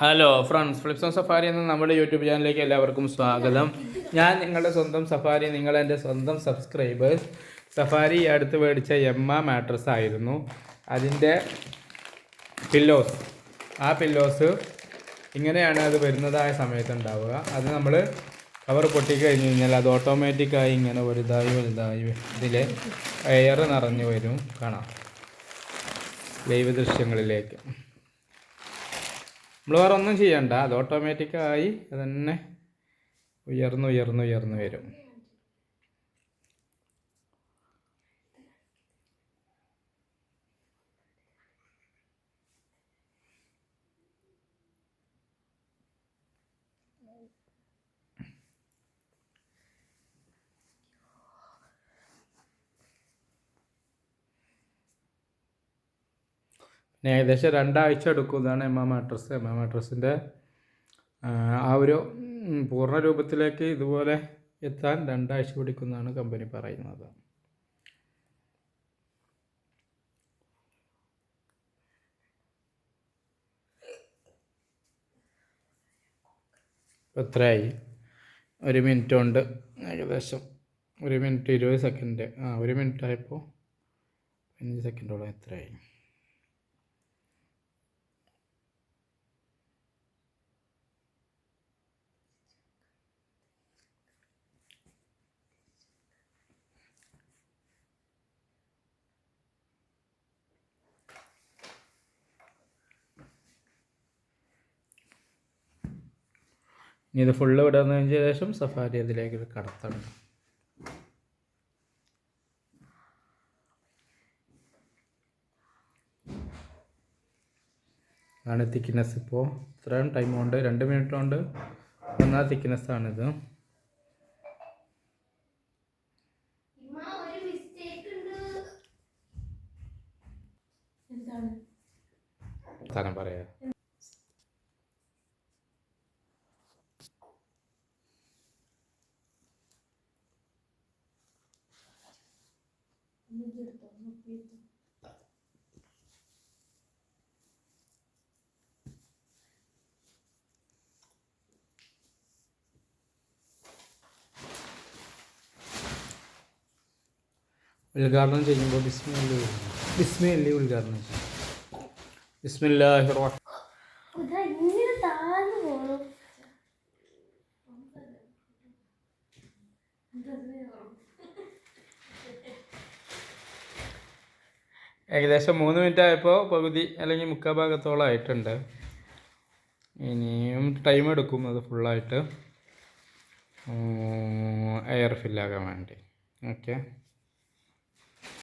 Hello friends, flips on safari എന്ന നമ്മുടെ YouTube ചാനലിലേക്ക് എല്ലാവർക്കും സ്വാഗതം. ഞാൻ നിങ്ങളുടെ സ്വന്തം സഫാരി, നിങ്ങളെൻ്റെ സ്വന്തം സബ്സ്ക്രൈബേഴ്സ്. സഫാരി അടുത്ത് മേടിച്ച എമ്മ മാട്രസ് ആയിരുന്നു. അതിൻ്റെ പില്ലോസ്, ആ പില്ലോസ് ഇങ്ങനെയാണ് അത് വരുന്നതായ സമയത്ത് ഉണ്ടാവുക. അത് നമ്മൾ കവർ പൊട്ടിക്കഴിഞ്ഞ് കഴിഞ്ഞാൽ അത് ഓട്ടോമാറ്റിക്കായി ഇങ്ങനെ വലുതായി ഇതിൽ എയർ നിറഞ്ഞു വരും. കാണാം ലൈവ് ദൃശ്യങ്ങളിലേക്ക്. നമ്മൾ വേറെ ഒന്നും ചെയ്യണ്ട, അത് ഓട്ടോമാറ്റിക്കായി അത് തന്നെ ഉയർന്നു വരും. ഏകദേശം 2 ആഴ്ച എടുക്കുന്നതാണ് എമ്മ മാട്രസ്. എമ്മ മാട്രസിൻ്റെ ആ ഒരു പൂർണ്ണ രൂപത്തിലേക്ക് ഇതുപോലെ എത്താൻ 2 ആഴ്ച പിടിക്കുന്നതാണ് കമ്പനി പറയുന്നത്. എത്രയായി? 1 മിനിറ്റ് കൊണ്ട് ഏകദേശം 1 മിനിറ്റ് 20 സെക്കൻഡ്. 1 മിനിറ്റ് ആയപ്പോൾ 15 സെക്കൻഡോളം എത്രയായി? ഇനി ഇത് ഫുള്ള് വിടുന്നതിന് ശേഷം സഫാരി അതിലേക്ക് കടത്തണം. ആണ് തിക്നെസ്. ഇപ്പോൾ ഇത്രയും ടൈം കൊണ്ട് 2 മിനിറ്റ് കൊണ്ട് വന്ന തിക്നെസ്സാണിത്. സ്ഥലം പറയാ ഉദ്ഘാടനം ചെയ്യുമ്പോൾ ബിസ്മില്ലി ഉദ്ഘാടനം ചെയ്യും. ബിസ്മില്ലാഹിർ റഹ്മാനിർ ഏകദേശം 3 മിനിറ്റ് ആയപ്പോൾ പകുതി അല്ലെങ്കിൽ 3/4 ഭാഗത്തോളം ആയിട്ടുണ്ട്. ഇനിയും ടൈം എടുക്കും അത് ഫുള്ളായിട്ട് എയർ ഫില്ലാകാൻ വേണ്ടി. ഓക്കെ.